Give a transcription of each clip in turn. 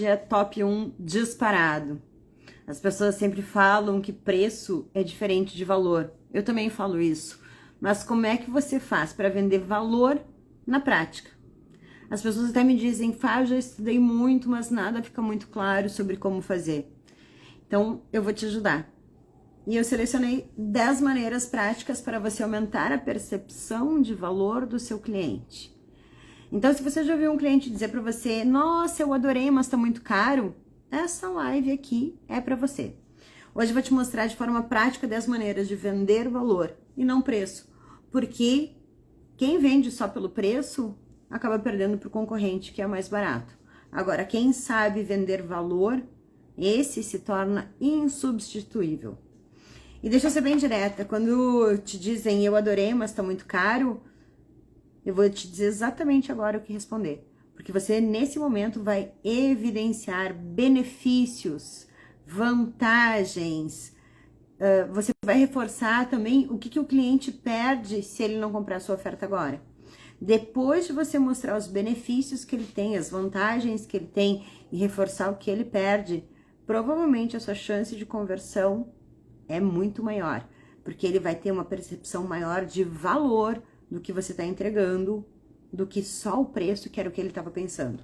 É top 1 disparado. As pessoas sempre falam que preço é diferente de valor. Eu também falo isso. Mas como é que você faz para vender valor na prática? As pessoas até me dizem, Fá, já estudei muito, mas nada fica muito claro sobre como fazer. Então, eu vou te ajudar. E eu selecionei 10 maneiras práticas para você aumentar a percepção de valor do seu cliente. Então, se você já ouviu um cliente dizer para você, nossa, eu adorei, mas tá muito caro, essa live aqui é para você. Hoje eu vou te mostrar de forma prática 10 maneiras de vender valor e não preço. Porque quem vende só pelo preço acaba perdendo para o concorrente, que é mais barato. Agora, quem sabe vender valor, esse se torna insubstituível. E deixa eu ser bem direta, quando te dizem eu adorei, mas tá muito caro, eu vou te dizer exatamente agora o que responder. Porque você, nesse momento, vai evidenciar benefícios, vantagens. Você vai reforçar também o que o cliente perde se ele não comprar a sua oferta agora. Depois de você mostrar os benefícios que ele tem, as vantagens que ele tem e reforçar o que ele perde, provavelmente a sua chance de conversão é muito maior. Porque ele vai ter uma percepção maior de valor do que você está entregando, do que só o preço, que era o que ele estava pensando.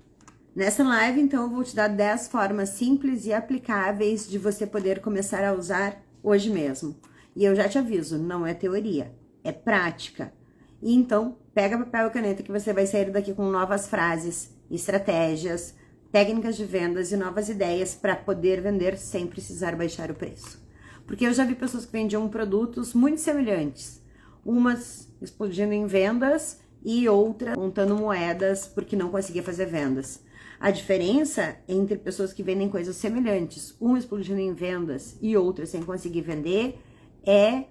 Nessa live, então, eu vou te dar 10 formas simples e aplicáveis de você poder começar a usar hoje mesmo. E eu já te aviso, não é teoria, é prática. E então, pega papel e caneta que você vai sair daqui com novas frases, estratégias, técnicas de vendas e novas ideias para poder vender sem precisar baixar o preço. Porque eu já vi pessoas que vendiam produtos muito semelhantes, umas explodindo em vendas e outras contando moedas porque não conseguia fazer vendas. A diferença entre pessoas que vendem coisas semelhantes, uma explodindo em vendas e outra sem conseguir vender, é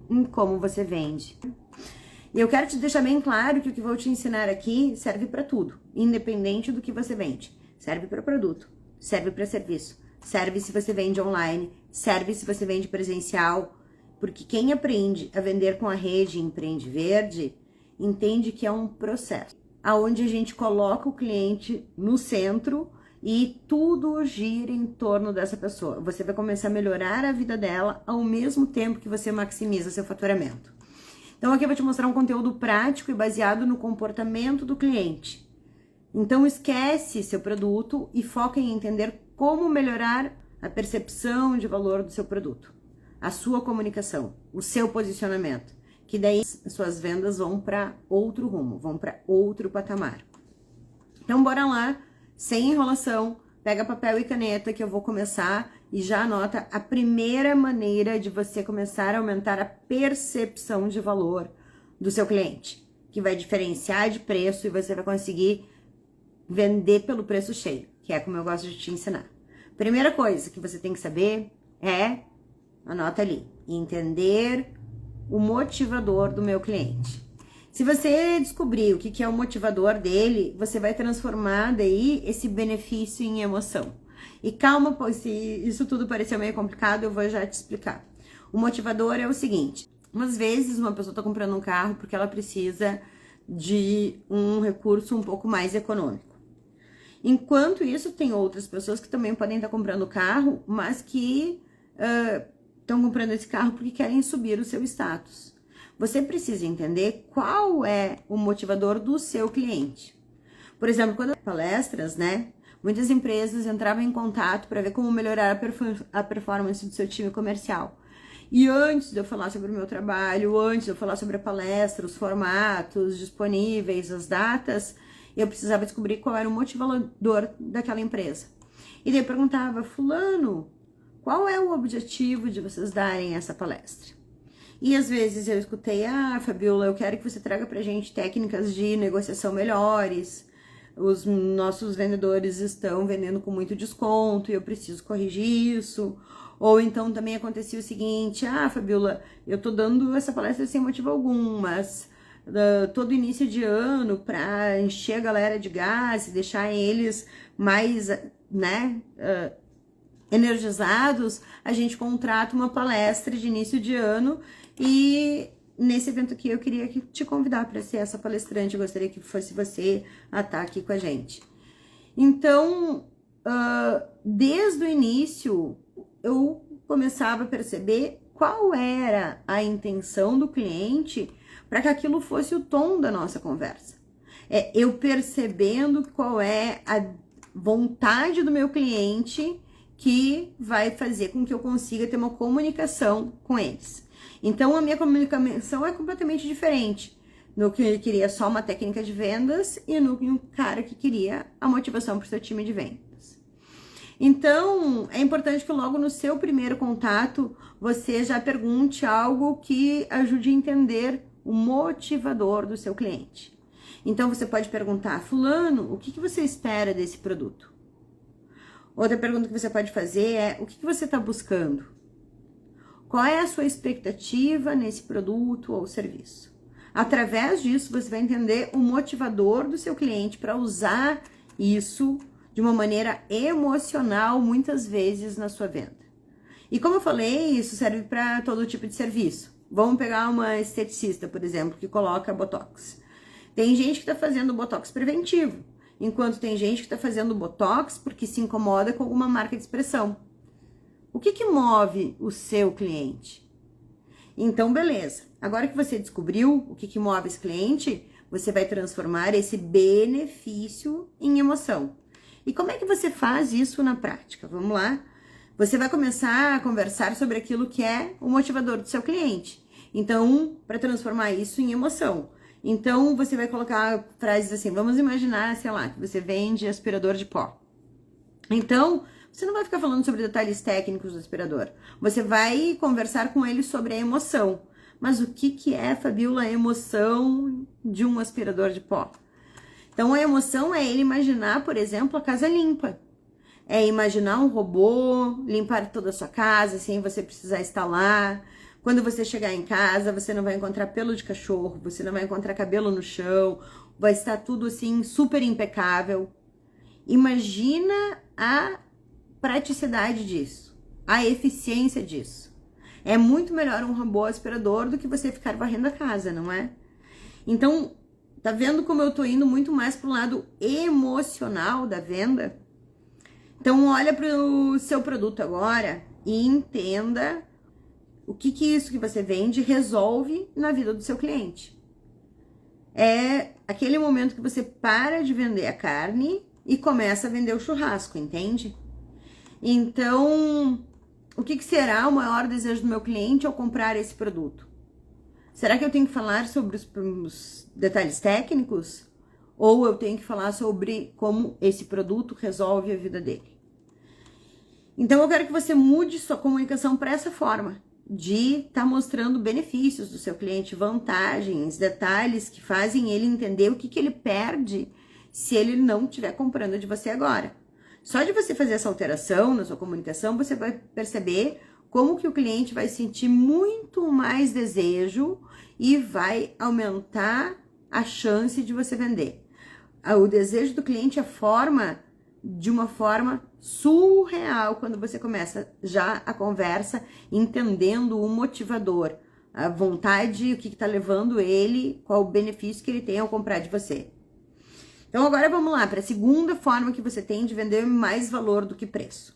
em como você vende. E eu quero te deixar bem claro que o que vou te ensinar aqui serve para tudo, independente do que você vende. Serve para produto, serve para serviço, serve se você vende online, serve se você vende presencial. Porque quem aprende a vender com a rede Empreende Verde, entende que é um processo, onde a gente coloca o cliente no centro e tudo gira em torno dessa pessoa. Você vai começar a melhorar a vida dela ao mesmo tempo que você maximiza seu faturamento. Então aqui eu vou te mostrar um conteúdo prático e baseado no comportamento do cliente. Então esquece seu produto e foca em entender como melhorar a percepção de valor do seu produto. A sua comunicação, o seu posicionamento, que daí as suas vendas vão para outro rumo, vão para outro patamar. Então bora lá, sem enrolação, pega papel e caneta que eu vou começar e já anota a primeira maneira de você começar a aumentar a percepção de valor do seu cliente, que vai diferenciar de preço e você vai conseguir vender pelo preço cheio, que é como eu gosto de te ensinar. Primeira coisa que você tem que saber é, anota ali, entender o motivador do meu cliente. Se você descobrir o que é o motivador dele, você vai transformar daí esse benefício em emoção. E calma, se isso tudo parecer meio complicado, eu vou já te explicar. O motivador é o seguinte, às vezes uma pessoa está comprando um carro porque ela precisa de um recurso um pouco mais econômico. Enquanto isso, tem outras pessoas que também podem estar comprando o carro, mas que estão comprando esse carro porque querem subir o seu status. Você precisa entender qual é o motivador do seu cliente. Por exemplo, quando eu palestras, né? Muitas empresas entravam em contato para ver como melhorar a performance do seu time comercial. E antes de eu falar sobre o meu trabalho, antes de eu falar sobre a palestra, os formatos disponíveis, as datas, eu precisava descobrir qual era o motivador daquela empresa. E daí eu perguntava, fulano, qual é o objetivo de vocês darem essa palestra? E às vezes eu escutei, Fabiola, eu quero que você traga pra gente técnicas de negociação melhores, os nossos vendedores estão vendendo com muito desconto e eu preciso corrigir isso. Ou então também acontecia o seguinte, Fabiola, eu tô dando essa palestra sem motivo algum, mas todo início de ano para encher a galera de gás e deixar eles mais, né, energizados, a gente contrata uma palestra de início de ano e nesse evento aqui eu queria te convidar para ser essa palestrante, eu gostaria que fosse você a estar aqui com a gente. Então, desde o início, eu começava a perceber qual era a intenção do cliente para que aquilo fosse o tom da nossa conversa. Eu percebendo qual é a vontade do meu cliente que vai fazer com que eu consiga ter uma comunicação com eles. Então, a minha comunicação é completamente diferente no que queria só uma técnica de vendas e no cara que queria a motivação para o seu time de vendas. Então, é importante que logo no seu primeiro contato, você já pergunte algo que ajude a entender o motivador do seu cliente. Então, você pode perguntar, fulano, o que você espera desse produto? Outra pergunta que você pode fazer é, o que você está buscando? Qual é a sua expectativa nesse produto ou serviço? Através disso, você vai entender o motivador do seu cliente para usar isso de uma maneira emocional, muitas vezes, na sua venda. E como eu falei, isso serve para todo tipo de serviço. Vamos pegar uma esteticista, por exemplo, que coloca Botox. Tem gente que está fazendo Botox preventivo, enquanto tem gente que está fazendo Botox porque se incomoda com alguma marca de expressão. O que move o seu cliente? Então, beleza. Agora que você descobriu o que move esse cliente, você vai transformar esse benefício em emoção. E como é que você faz isso na prática? Vamos lá. Você vai começar a conversar sobre aquilo que é o motivador do seu cliente. Então, para transformar isso em emoção. Então, você vai colocar frases assim, vamos imaginar, sei lá, que você vende aspirador de pó. Então, você não vai ficar falando sobre detalhes técnicos do aspirador. Você vai conversar com ele sobre a emoção. Mas o que é, Fabiola, a emoção de um aspirador de pó? Então, a emoção é ele imaginar, por exemplo, a casa limpa. É imaginar um robô limpar toda a sua casa sem você precisar estar lá. Quando você chegar em casa, você não vai encontrar pelo de cachorro, você não vai encontrar cabelo no chão, vai estar tudo assim super impecável. Imagina a praticidade disso, a eficiência disso. É muito melhor um robô aspirador do que você ficar varrendo a casa, não é? Então, tá vendo como eu tô indo muito mais pro lado emocional da venda? Então, olha pro seu produto agora e entenda o que isso que você vende resolve na vida do seu cliente. É aquele momento que você para de vender a carne e começa a vender o churrasco, entende? Então, o que será o maior desejo do meu cliente ao comprar esse produto? Será que eu tenho que falar sobre os detalhes técnicos? Ou eu tenho que falar sobre como esse produto resolve a vida dele? Então, eu quero que você mude sua comunicação para essa forma, de estar mostrando benefícios do seu cliente, vantagens, detalhes que fazem ele entender o que ele perde se ele não estiver comprando de você agora. Só de você fazer essa alteração na sua comunicação, você vai perceber como que o cliente vai sentir muito mais desejo e vai aumentar a chance de você vender. O desejo do cliente é de uma forma surreal quando você começa já a conversa entendendo o motivador, a vontade, o que está levando ele, qual o benefício que ele tem ao comprar de você. Então agora vamos lá para a segunda forma que você tem de vender mais valor do que preço.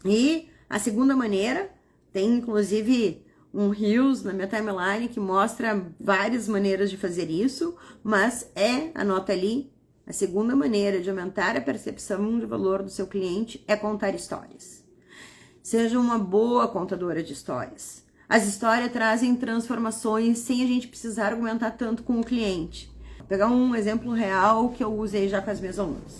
E a segunda maneira, tem inclusive um Reels na minha timeline que mostra várias maneiras de fazer isso, mas anota ali, a segunda maneira de aumentar a percepção de valor do seu cliente é contar histórias. Seja uma boa contadora de histórias. As histórias trazem transformações sem a gente precisar argumentar tanto com o cliente. Vou pegar um exemplo real que eu usei já com as minhas alunas.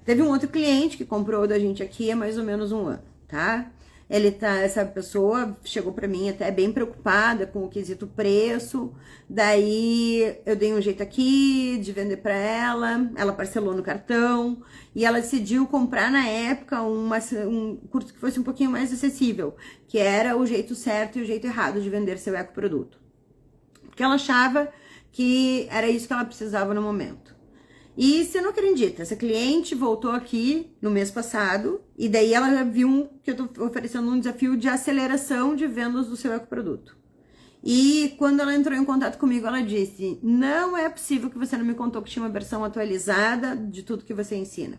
Teve um outro cliente que comprou da gente aqui há mais ou menos um ano, tá? Essa pessoa chegou para mim até bem preocupada com o quesito preço, daí eu dei um jeito aqui de vender para ela parcelou no cartão e ela decidiu comprar na época um curso que fosse um pouquinho mais acessível, que era o jeito certo e o jeito errado de vender seu ecoproduto. Porque ela achava que era isso que ela precisava no momento. E você não acredita, essa cliente voltou aqui no mês passado e daí ela viu que eu tô oferecendo um desafio de aceleração de vendas do seu ecoproduto. E quando ela entrou em contato comigo, ela disse: não é possível que você não me contou que tinha uma versão atualizada de tudo que você ensina.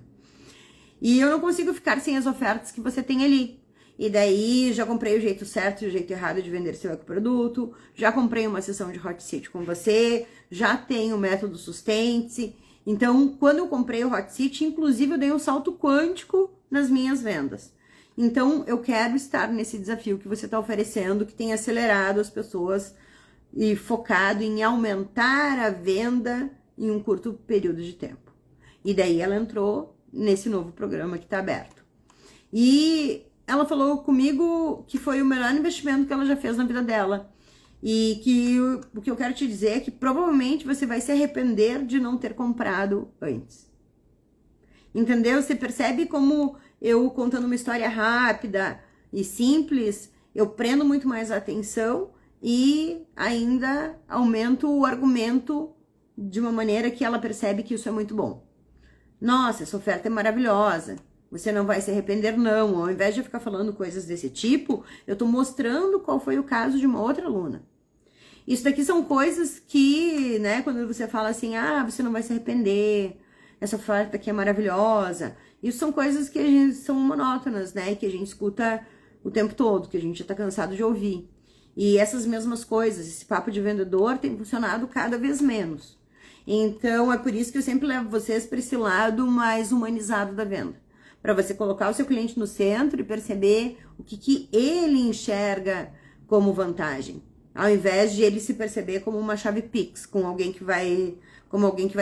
E eu não consigo ficar sem as ofertas que você tem ali. E daí já comprei o jeito certo e o jeito errado de vender seu ecoproduto, já comprei uma sessão de Hot Seat com você, já tenho o método Sustente-se. Então, quando eu comprei o Hot Seat, inclusive eu dei um salto quântico nas minhas vendas. Então, eu quero estar nesse desafio que você está oferecendo, que tem acelerado as pessoas e focado em aumentar a venda em um curto período de tempo. E daí ela entrou nesse novo programa que está aberto. E ela falou comigo que foi o melhor investimento que ela já fez na vida dela. E que o que eu quero te dizer é que provavelmente você vai se arrepender de não ter comprado antes. Entendeu? Você percebe como eu, contando uma história rápida e simples, eu prendo muito mais a atenção e ainda aumento o argumento de uma maneira que ela percebe que isso é muito bom. Nossa, essa oferta é maravilhosa. Você não vai se arrepender, não. Ao invés de eu ficar falando coisas desse tipo, eu tô mostrando qual foi o caso de uma outra aluna. Isso daqui são coisas que, né, quando você fala assim, você não vai se arrepender, essa oferta aqui é maravilhosa. Isso são coisas que a gente são monótonas, né, que a gente escuta o tempo todo, que a gente já tá cansado de ouvir. E essas mesmas coisas, esse papo de vendedor tem funcionado cada vez menos. Então, é por isso que eu sempre levo vocês para esse lado mais humanizado da venda. Para você colocar o seu cliente no centro e perceber o que ele enxerga como vantagem. Ao invés de ele se perceber como uma chave Pix, como alguém que vai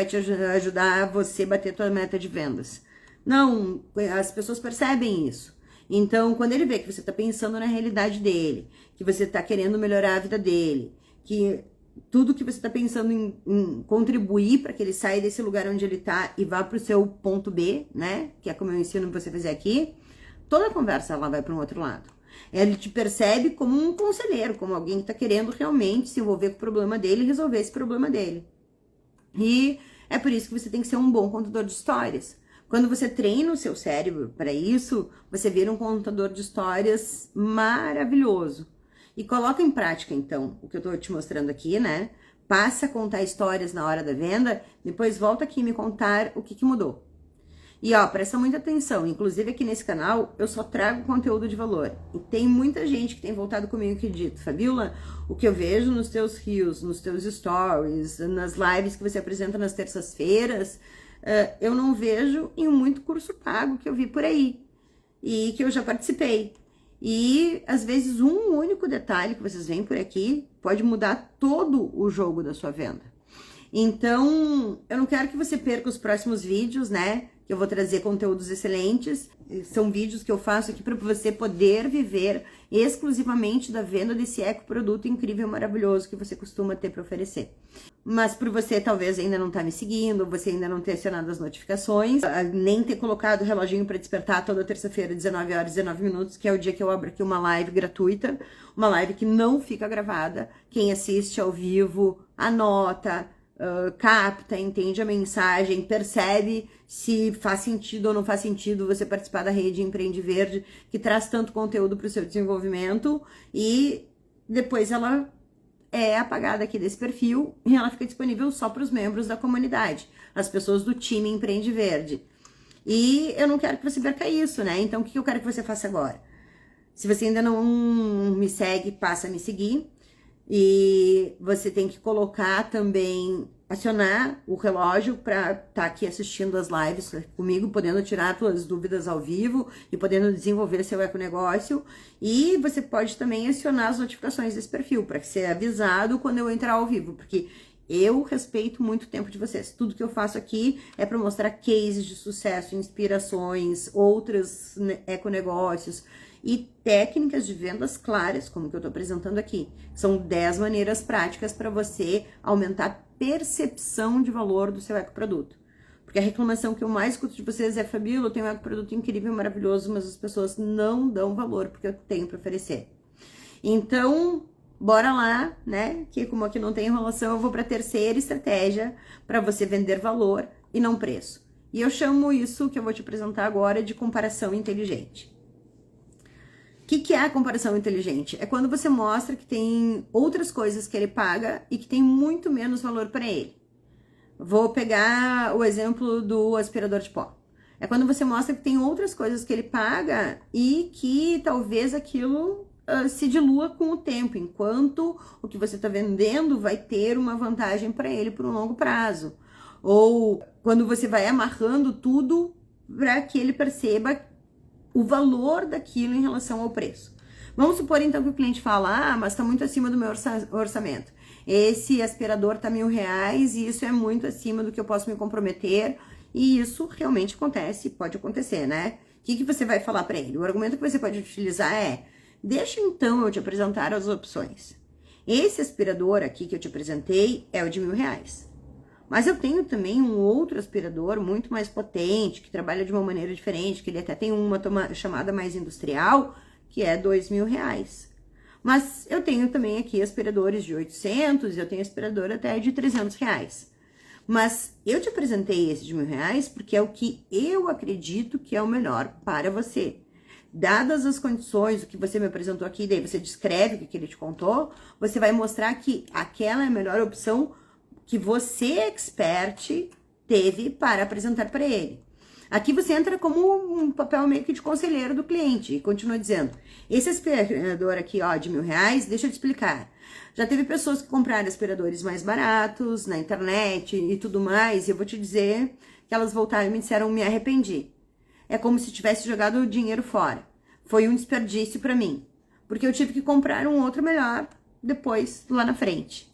te ajudar você a bater a tua meta de vendas. Não, as pessoas percebem isso. Então, quando ele vê que você está pensando na realidade dele, que você está querendo melhorar a vida dele, que tudo que você está pensando em contribuir para que ele saia desse lugar onde ele está e vá para o seu ponto B, né? Que é como eu ensino você a fazer aqui, toda a conversa ela vai para um outro lado. Ele te percebe como um conselheiro, como alguém que está querendo realmente se envolver com o problema dele e resolver esse problema dele. E é por isso que você tem que ser um bom contador de histórias. Quando você treina o seu cérebro para isso, você vira um contador de histórias maravilhoso. E coloca em prática, então, o que eu tô te mostrando aqui, né? Passa a contar histórias na hora da venda, depois volta aqui me contar o que mudou. E ó, presta muita atenção, inclusive aqui nesse canal eu só trago conteúdo de valor. E tem muita gente que tem voltado comigo que dito, Fabiola, o que eu vejo nos teus reels, nos teus stories, nas lives que você apresenta nas terças-feiras, eu não vejo em muito curso pago que eu vi por aí e que eu já participei. E às vezes um único detalhe que vocês veem por aqui pode mudar todo o jogo da sua venda. Então, eu não quero que você perca os próximos vídeos, né? Que eu vou trazer conteúdos excelentes. São vídeos que eu faço aqui para você poder viver exclusivamente da venda desse ecoproduto incrível, maravilhoso que você costuma ter para oferecer. Mas por você talvez ainda não tá me seguindo, você ainda não ter acionado as notificações, nem ter colocado o reloginho para despertar toda terça-feira, 19 horas e 19 minutos, que é o dia que eu abro aqui uma live gratuita, uma live que não fica gravada. Quem assiste ao vivo, anota, capta, entende a mensagem, percebe se faz sentido ou não faz sentido você participar da rede Empreende Verde, que traz tanto conteúdo para o seu desenvolvimento, e depois ela é apagada aqui desse perfil e ela fica disponível só para os membros da comunidade, as pessoas do time Empreende Verde. E eu não quero que você perca isso, né? Então, o que eu quero que você faça agora? Se você ainda não me segue, passa a me seguir. E você tem que colocar também, acionar o relógio para estar aqui assistindo as lives comigo, podendo tirar suas dúvidas ao vivo e podendo desenvolver seu econegócio. E você pode também acionar as notificações desse perfil para ser avisado quando eu entrar ao vivo, porque eu respeito muito o tempo de vocês. Tudo que eu faço aqui é para mostrar cases de sucesso, inspirações, outros econegócios e técnicas de vendas claras, como que eu tô apresentando aqui. São 10 maneiras práticas para você aumentar a percepção de valor do seu ecoproduto. Porque a reclamação que eu mais escuto de vocês é: Fabiola, eu tenho um ecoproduto incrível, maravilhoso, mas as pessoas não dão valor porque eu tenho para oferecer. Então, bora lá, né? Que como aqui não tem enrolação, eu vou para a terceira estratégia para você vender valor e não preço. E eu chamo isso que eu vou te apresentar agora de comparação inteligente. O que é a comparação inteligente? É quando você mostra que tem outras coisas que ele paga e que tem muito menos valor para ele. Vou pegar o exemplo do aspirador de pó. É quando você mostra que tem outras coisas que ele paga e que talvez aquilo se dilua com o tempo, enquanto o que você está vendendo vai ter uma vantagem para ele por um longo prazo. Ou quando você vai amarrando tudo para que ele perceba o valor daquilo em relação ao preço. Vamos supor então que o cliente fala, mas está muito acima do meu orçamento. Esse aspirador tá R$1.000 e isso é muito acima do que eu posso me comprometer. E isso realmente acontece, pode acontecer, né? O que você vai falar para ele? O argumento que você pode utilizar é: deixa então eu te apresentar as opções. Esse aspirador aqui que eu te apresentei é o de R$1.000. Mas eu tenho também um outro aspirador muito mais potente, que trabalha de uma maneira diferente, que ele até tem uma chamada mais industrial, que é R$2.000. Mas eu tenho também aqui aspiradores de 800, eu tenho aspirador até de R$300. Mas eu te apresentei esse de R$1.000 porque é o que eu acredito que é o melhor para você. Dadas as condições, o que você me apresentou aqui, daí você descreve o que ele te contou, você vai mostrar que aquela é a melhor opção que você, expert, teve para apresentar para ele. Aqui você entra como um papel meio que de conselheiro do cliente e continua dizendo: esse aspirador aqui, ó, de R$1.000, deixa eu te explicar. Já teve pessoas que compraram aspiradores mais baratos na internet e tudo mais, e eu vou te dizer que elas voltaram e me disseram: me arrependi. É como se tivesse jogado o dinheiro fora. Foi um desperdício para mim, porque eu tive que comprar um outro melhor depois, lá na frente.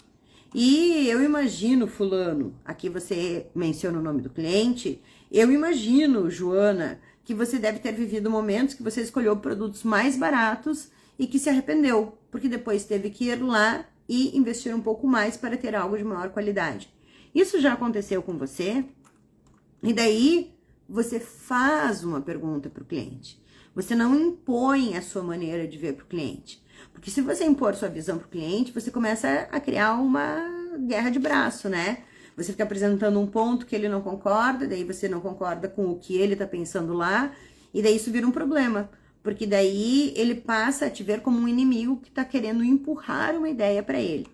E eu imagino, fulano, aqui você menciona o nome do cliente, eu imagino, Joana, que você deve ter vivido momentos que você escolheu produtos mais baratos e que se arrependeu, porque depois teve que ir lá e investir um pouco mais para ter algo de maior qualidade. Isso já aconteceu com você? E daí você faz uma pergunta para o cliente. Você não impõe a sua maneira de ver para o cliente. Porque se você impor sua visão para o cliente, você começa a criar uma guerra de braço, né? Você fica apresentando um ponto que ele não concorda, daí você não concorda com o que ele tá pensando lá, e daí isso vira um problema. Porque daí ele passa a te ver como um inimigo que tá querendo empurrar uma ideia para ele.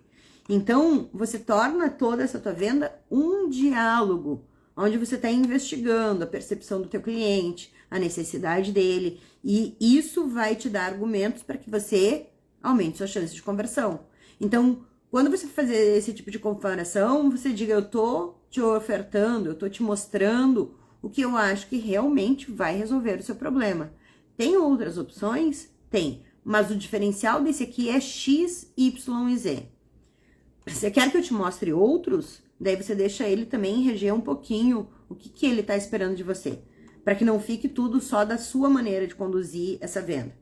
Então, você torna toda essa tua venda um diálogo, onde você está investigando a percepção do teu cliente, a necessidade dele, e isso vai te dar argumentos para que você aumente sua chance de conversão. Então, quando você fazer esse tipo de comparação, você diga: eu tô te ofertando, eu tô te mostrando o que eu acho que realmente vai resolver o seu problema. Tem outras opções? Tem, mas o diferencial desse aqui é X, Y e Z. Você quer que eu te mostre outros? Daí você deixa ele também reger um pouquinho o que ele tá esperando de você, para que não fique tudo só da sua maneira de conduzir essa venda.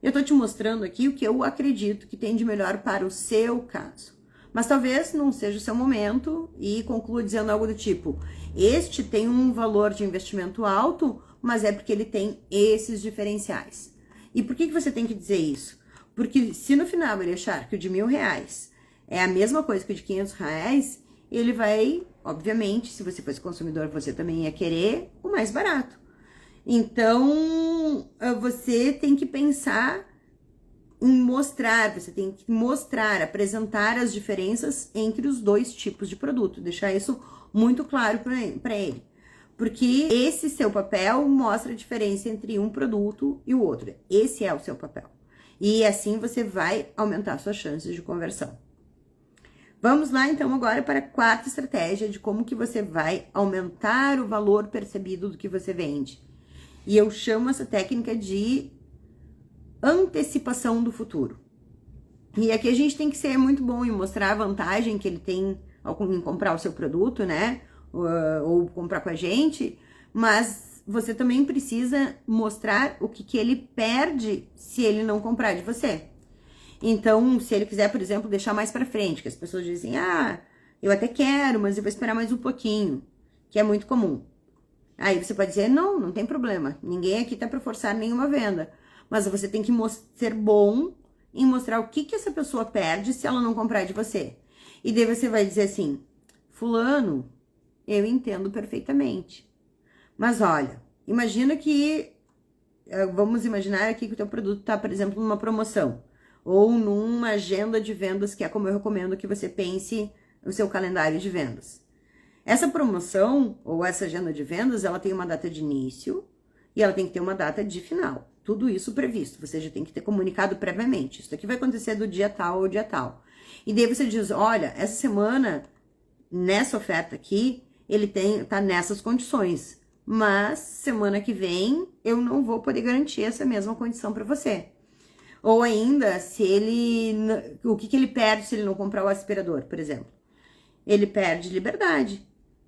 Eu tô te mostrando aqui o que eu acredito que tem de melhor para o seu caso. Mas talvez não seja o seu momento e conclua dizendo algo do tipo: este tem um valor de investimento alto, mas é porque ele tem esses diferenciais. E por que você tem que dizer isso? Porque se no final ele achar que o de R$1.000 é a mesma coisa que o de R$500, ele vai, obviamente, se você fosse consumidor, você também ia querer o mais barato. Então, você tem que pensar em mostrar, você tem que mostrar, apresentar as diferenças entre os dois tipos de produto, deixar isso muito claro para ele. Porque esse seu papel mostra a diferença entre um produto e o outro. Esse é o seu papel. E assim você vai aumentar suas chances de conversão. Vamos lá, então, agora para a quarta estratégia de como que você vai aumentar o valor percebido do que você vende. E eu chamo essa técnica de antecipação do futuro. E aqui a gente tem que ser muito bom em mostrar a vantagem que ele tem em comprar o seu produto, né? Ou comprar com a gente, mas você também precisa mostrar o que ele perde se ele não comprar de você. Então, se ele quiser, por exemplo, deixar mais para frente, que as pessoas dizem: eu até quero, mas eu vou esperar mais um pouquinho, que é muito comum. Aí você pode dizer: não tem problema, ninguém aqui tá para forçar nenhuma venda, mas você tem que ser bom em mostrar o que essa pessoa perde se ela não comprar de você. E daí você vai dizer assim: fulano, eu entendo perfeitamente, mas olha, imagina que vamos imaginar aqui que o teu produto está, por exemplo, numa promoção ou numa agenda de vendas, que é como eu recomendo que você pense o seu calendário de vendas. Essa promoção ou essa agenda de vendas, ela tem uma data de início e ela tem que ter uma data de final. Tudo isso previsto, você já tem que ter comunicado previamente. Isso aqui vai acontecer do dia tal ao dia tal. E daí você diz, olha, essa semana, nessa oferta aqui, ele tá nessas condições. Mas semana que vem eu não vou poder garantir essa mesma condição para você. Ou ainda, o que ele perde se ele não comprar o aspirador, por exemplo? Ele perde liberdade,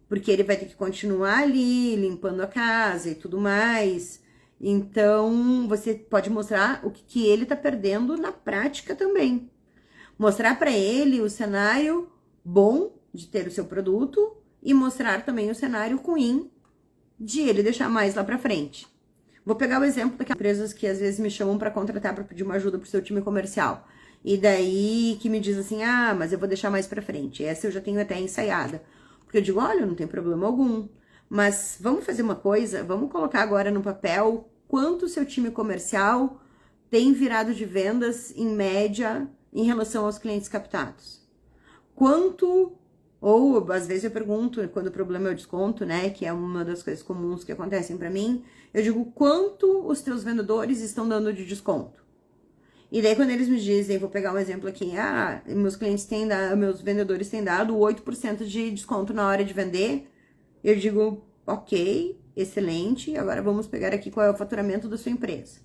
porque ele vai ter que continuar ali limpando a casa e tudo mais. Então, você pode mostrar o que ele tá perdendo na prática também. Mostrar para ele o cenário bom de ter o seu produto e mostrar também o cenário ruim de ele deixar mais lá para frente. Vou pegar o exemplo daquelas empresas que às vezes me chamam para contratar para pedir uma ajuda pro seu time comercial. E daí que me diz assim, mas eu vou deixar mais para frente. Essa eu já tenho até ensaiada. Porque eu digo, olha, não tem problema algum. Mas vamos fazer uma coisa, vamos colocar agora no papel quanto o seu time comercial tem virado de vendas em média em relação aos clientes captados. Quanto, ou às vezes eu pergunto, quando o problema é o desconto, né, que é uma das coisas comuns que acontecem para mim, eu digo, quanto os teus vendedores estão dando de desconto? E daí quando eles me dizem, vou pegar um exemplo aqui, meus vendedores têm dado 8% de desconto na hora de vender, eu digo, ok, excelente, agora vamos pegar aqui qual é o faturamento da sua empresa.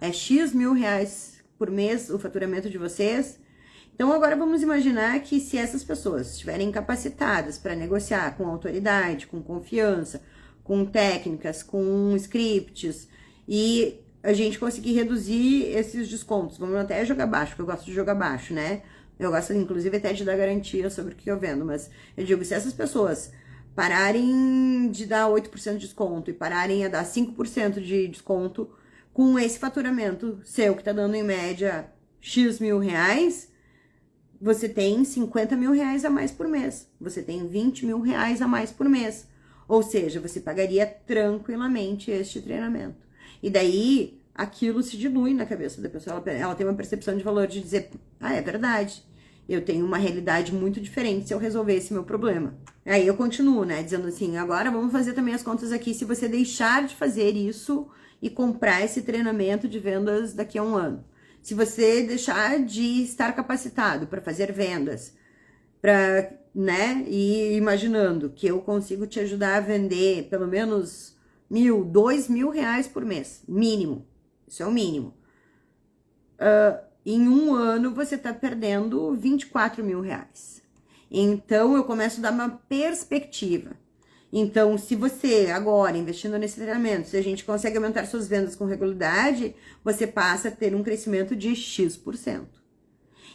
É X mil reais por mês o faturamento de vocês? Então agora vamos imaginar que se essas pessoas estiverem capacitadas para negociar com autoridade, com confiança, com técnicas, com scripts, e a gente conseguir reduzir esses descontos, vamos até jogar baixo, porque eu gosto de jogar baixo, né? Eu gosto, inclusive, até de dar garantia sobre o que eu vendo, mas eu digo, se essas pessoas pararem de dar 8% de desconto e pararem a dar 5% de desconto, com esse faturamento seu, que tá dando em média X mil reais, você tem 50 mil reais a mais por mês, você tem 20 mil reais a mais por mês. Ou seja, você pagaria tranquilamente este treinamento. E daí, aquilo se dilui na cabeça da pessoa. Ela tem uma percepção de valor de dizer, é verdade. Eu tenho uma realidade muito diferente se eu resolver esse meu problema. Aí eu continuo, né, dizendo assim, agora vamos fazer também as contas aqui. Se você deixar de fazer isso e comprar esse treinamento de vendas daqui a um ano. Se você deixar de estar capacitado para fazer vendas, né, e imaginando que eu consigo te ajudar a vender pelo menos 1.000, 2.000 reais por mês, mínimo, isso é o mínimo. Em um ano você tá perdendo 24 mil reais. Então eu começo a dar uma perspectiva. Então, se você agora, investindo nesse treinamento, se a gente consegue aumentar suas vendas com regularidade, você passa a ter um crescimento de X%.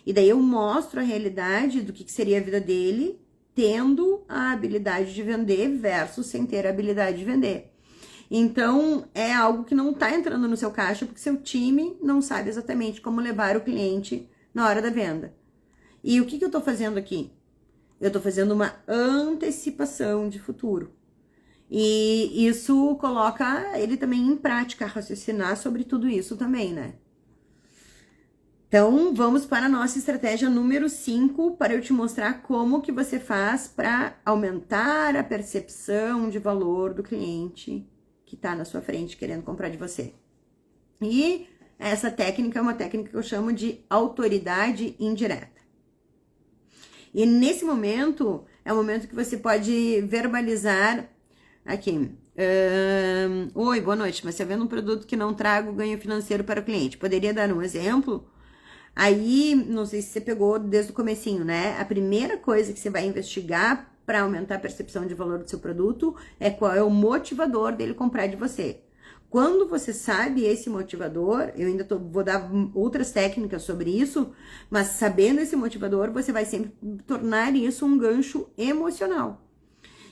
E daí eu mostro a realidade do que seria a vida dele, tendo a habilidade de vender versus sem ter a habilidade de vender. Então, é algo que não tá entrando no seu caixa, porque seu time não sabe exatamente como levar o cliente na hora da venda. E o que eu tô fazendo aqui? Eu tô fazendo uma antecipação de futuro. E isso coloca ele também em prática, raciocinar sobre tudo isso também, né? Então, vamos para a nossa estratégia número 5, para eu te mostrar como que você faz para aumentar a percepção de valor do cliente que está na sua frente querendo comprar de você. E essa técnica é uma técnica que eu chamo de autoridade indireta. E nesse momento, é o momento que você pode verbalizar aqui. Oi, boa noite, mas você vendo um produto que não traga o ganho financeiro para o cliente, poderia dar um exemplo? Aí, não sei se você pegou desde o comecinho, né? A primeira coisa que você vai investigar para aumentar a percepção de valor do seu produto é qual é o motivador dele comprar de você. Quando você sabe esse motivador, eu ainda vou dar outras técnicas sobre isso, mas sabendo esse motivador, você vai sempre tornar isso um gancho emocional.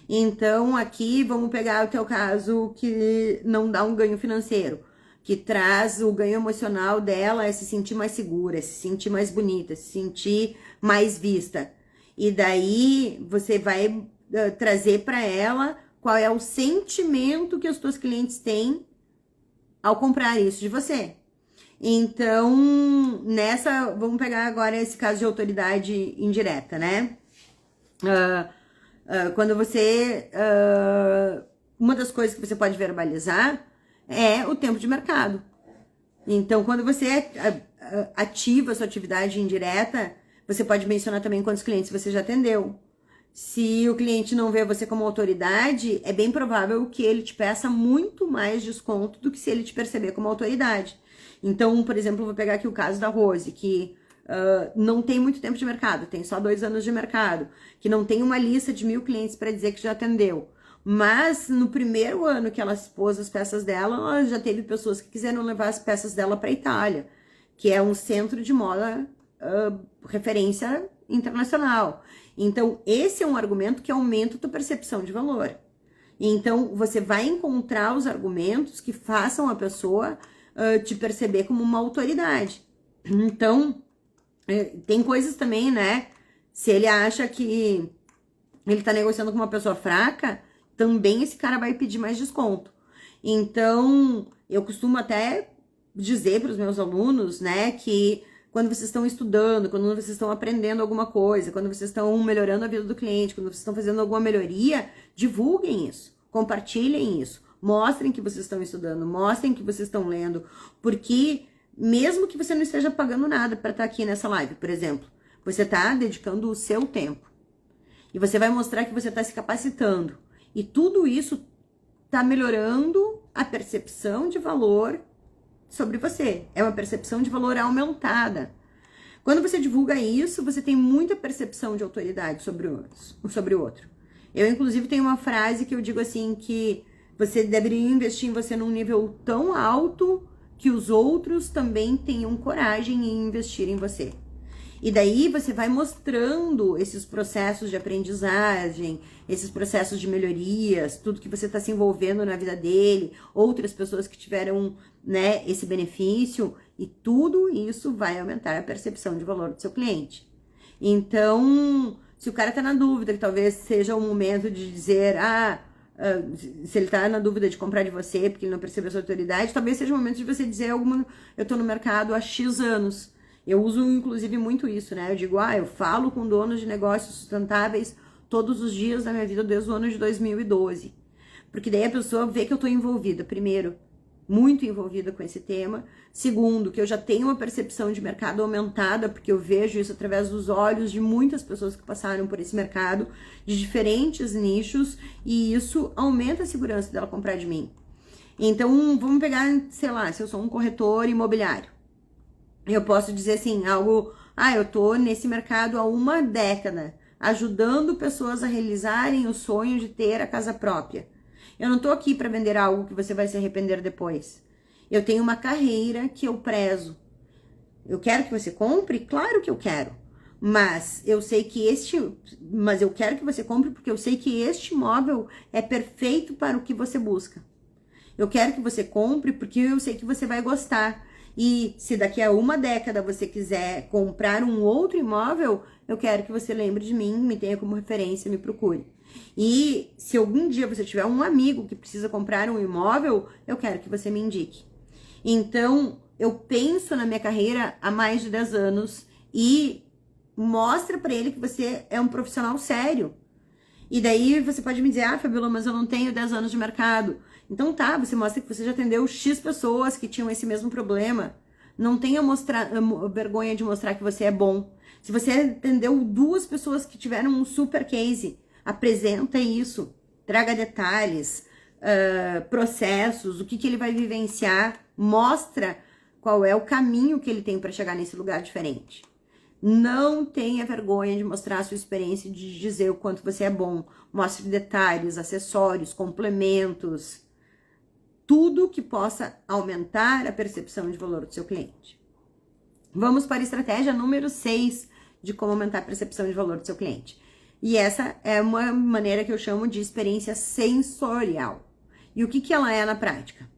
Então, aqui, vamos pegar o teu caso que não dá um ganho financeiro, que traz o ganho emocional dela, é se sentir mais segura, é se sentir mais bonita, é se sentir mais vista. E daí, você vai trazer para ela qual é o sentimento que os teus clientes têm ao comprar isso de você. Então, vamos pegar agora esse caso de autoridade indireta, né? Quando você, uma das coisas que você pode verbalizar é o tempo de mercado. Então, quando você ativa a sua atividade indireta, você pode mencionar também quantos clientes você já atendeu. Se o cliente não vê você como autoridade, é bem provável que ele te peça muito mais desconto do que se ele te perceber como autoridade. Então, por exemplo, eu vou pegar aqui o caso da Rose, que não tem muito tempo de mercado, tem só 2 anos de mercado, que não tem uma lista de 1000 clientes para dizer que já atendeu. Mas no primeiro ano que ela expôs as peças dela, ela já teve pessoas que quiseram levar as peças dela para a Itália, que é um centro de moda referência internacional. Então, esse é um argumento que aumenta a tua percepção de valor. Então, você vai encontrar os argumentos que façam a pessoa te perceber como uma autoridade. Então, tem coisas também, né? Se ele acha que ele tá negociando com uma pessoa fraca, também esse cara vai pedir mais desconto. Então, eu costumo até dizer para os meus alunos, né, que quando vocês estão estudando, quando vocês estão aprendendo alguma coisa, quando vocês estão melhorando a vida do cliente, quando vocês estão fazendo alguma melhoria, divulguem isso, compartilhem isso, mostrem que vocês estão estudando, mostrem que vocês estão lendo, porque mesmo que você não esteja pagando nada para estar aqui nessa live, por exemplo, você está dedicando o seu tempo e você vai mostrar que você está se capacitando e tudo isso está melhorando a percepção de valor sobre você. É uma percepção de valor aumentada. Quando você divulga isso, você tem muita percepção de autoridade sobre o outro. Eu, inclusive, tenho uma frase que eu digo assim, que você deveria investir em você num nível tão alto que os outros também tenham coragem em investir em você. E daí você vai mostrando esses processos de aprendizagem, esses processos de melhorias, tudo que você está se envolvendo na vida dele, outras pessoas que tiveram, né, esse benefício, e tudo isso vai aumentar a percepção de valor do seu cliente. Então, se o cara está na dúvida, que talvez seja o momento de dizer, se ele está na dúvida de comprar de você, porque ele não percebeu a sua autoridade, talvez seja o momento de você dizer eu estou no mercado há X anos. Eu uso, inclusive, muito isso, né? Eu digo, eu falo com donos de negócios sustentáveis todos os dias da minha vida desde o ano de 2012. Porque daí a pessoa vê que eu tô envolvida, primeiro, muito envolvida com esse tema. Segundo, que eu já tenho uma percepção de mercado aumentada, porque eu vejo isso através dos olhos de muitas pessoas que passaram por esse mercado, de diferentes nichos, e isso aumenta a segurança dela comprar de mim. Então, vamos pegar, sei lá, se eu sou um corretor imobiliário. Eu posso dizer assim, eu tô nesse mercado há 1 década, ajudando pessoas a realizarem o sonho de ter a casa própria. Eu não tô aqui para vender algo que você vai se arrepender depois. Eu tenho uma carreira que eu prezo. Eu quero que você compre? Claro que eu quero. Mas eu quero que você compre porque eu sei que este imóvel é perfeito para o que você busca. Eu quero que você compre porque eu sei que você vai gostar. E se daqui a 1 década você quiser comprar um outro imóvel, eu quero que você lembre de mim, me tenha como referência, me procure. E se algum dia você tiver um amigo que precisa comprar um imóvel, eu quero que você me indique. Então, eu penso na minha carreira há mais de 10 anos e mostra para ele que você é um profissional sério. E daí você pode me dizer, Fabiola, mas eu não tenho 10 anos de mercado. Então você mostra que você já atendeu X pessoas que tinham esse mesmo problema. Não tenha vergonha de mostrar que você é bom. Se você atendeu 2 pessoas que tiveram um super case, apresenta isso. Traga detalhes, processos, o que ele vai vivenciar. Mostra qual é o caminho que ele tem para chegar nesse lugar diferente. Não tenha vergonha de mostrar a sua experiência, de dizer o quanto você é bom. Mostre detalhes, acessórios, complementos. Tudo que possa aumentar a percepção de valor do seu cliente. Vamos para a estratégia número 6 de como aumentar a percepção de valor do seu cliente. E essa é uma maneira que eu chamo de experiência sensorial. E o que ela é na prática?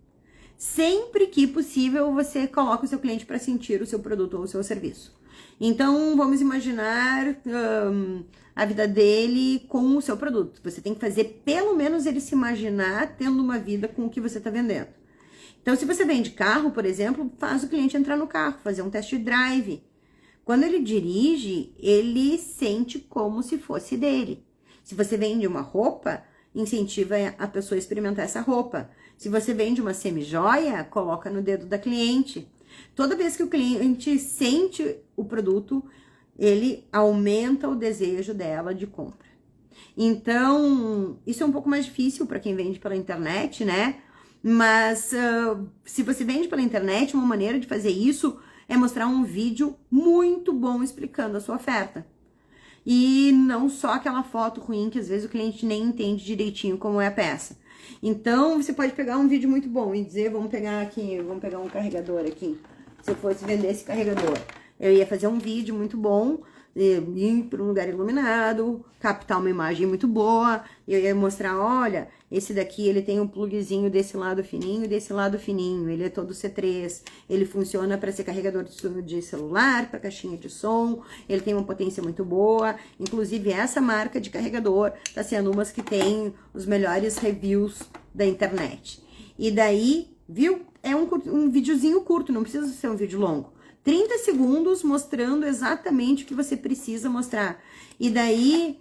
Sempre que possível, você coloca o seu cliente para sentir o seu produto ou o seu serviço. Então, vamos imaginar a vida dele com o seu produto. Você tem que fazer pelo menos ele se imaginar tendo uma vida com o que você está vendendo. Então, se você vende carro, por exemplo, faz o cliente entrar no carro, fazer um test drive. Quando ele dirige, ele sente como se fosse dele. Se você vende uma roupa, incentiva a pessoa a experimentar essa roupa. Se você vende uma semijoia, coloca no dedo da cliente. Toda vez que o cliente sente o produto, ele aumenta o desejo dela de compra. Então, isso é um pouco mais difícil para quem vende pela internet, né? Mas se você vende pela internet, uma maneira de fazer isso é mostrar um vídeo muito bom explicando a sua oferta. E não só aquela foto ruim que às vezes o cliente nem entende direitinho como é a peça. Então, você pode pegar um vídeo muito bom e dizer, vamos pegar um carregador aqui. Se eu fosse vender esse carregador, eu ia fazer um vídeo muito bom, ir para um lugar iluminado, captar uma imagem muito boa, eu ia mostrar, olha, esse daqui ele tem um plugzinho desse lado fininho e desse lado fininho, ele é todo C3, ele funciona para ser carregador de celular, para caixinha de som, ele tem uma potência muito boa, inclusive essa marca de carregador está sendo uma que tem os melhores reviews da internet. E daí, viu? É um videozinho curto, não precisa ser um vídeo longo. 30 segundos mostrando exatamente o que você precisa mostrar. E daí,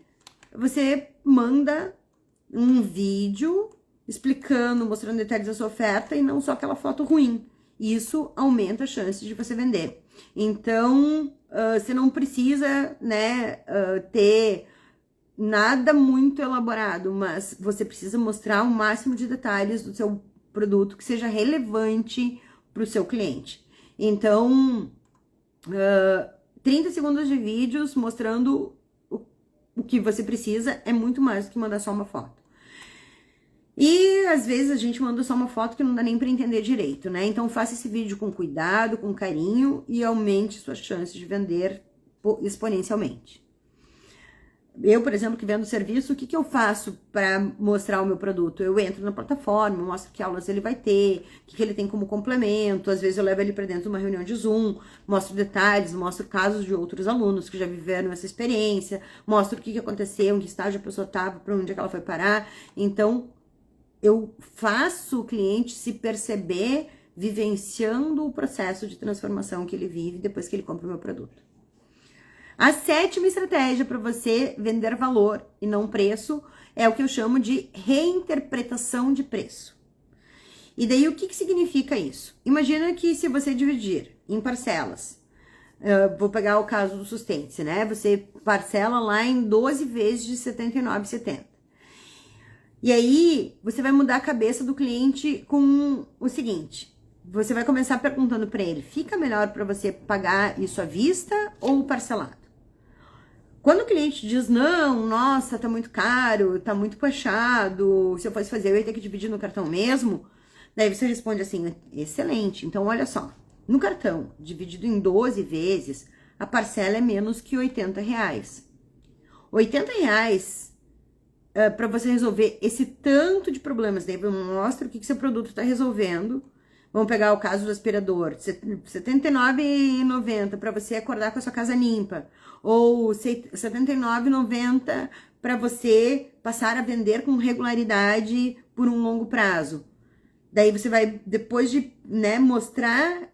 você manda um vídeo explicando, mostrando detalhes da sua oferta e não só aquela foto ruim. Isso aumenta a chance de você vender. Então, você não precisa, né, ter nada muito elaborado, mas você precisa mostrar o máximo de detalhes do seu produto que seja relevante para o seu cliente. Então, 30 segundos de vídeos mostrando o que você precisa é muito mais do que mandar só uma foto. E às vezes a gente manda só uma foto que não dá nem para entender direito, né? Então faça esse vídeo com cuidado, com carinho e aumente suas chances de vender exponencialmente. Eu, por exemplo, que vendo serviço, o que eu faço para mostrar o meu produto? Eu entro na plataforma, mostro que aulas ele vai ter, o que ele tem como complemento, às vezes eu levo ele para dentro de uma reunião de Zoom, mostro detalhes, mostro casos de outros alunos que já viveram essa experiência, mostro o que aconteceu, em que estágio a pessoa estava, para onde é que ela foi parar. Então, eu faço o cliente se perceber vivenciando o processo de transformação que ele vive depois que ele compra o meu produto. A 7ª estratégia para você vender valor e não preço é o que eu chamo de reinterpretação de preço. E daí, o que significa isso? Imagina que se você dividir em parcelas, vou pegar o caso do Sustente, né? Você parcela lá em 12 vezes de R$ 79,70. E aí, você vai mudar a cabeça do cliente com o seguinte: você vai começar perguntando para ele, fica melhor para você pagar isso à vista ou parcelado? Quando o cliente diz, não, nossa, tá muito caro, tá muito puxado, se eu fosse fazer eu ia ter que dividir no cartão mesmo, daí você responde assim, excelente, então olha só, no cartão, dividido em 12 vezes, a parcela é menos que R$80. R$80 para você resolver esse tanto de problemas, daí mostra o que seu produto está resolvendo. Vamos pegar o caso do aspirador, R$ 79,90 para você acordar com a sua casa limpa, ou R$ 79,90 para você passar a vender com regularidade por um longo prazo. Daí você vai, depois de, né, mostrar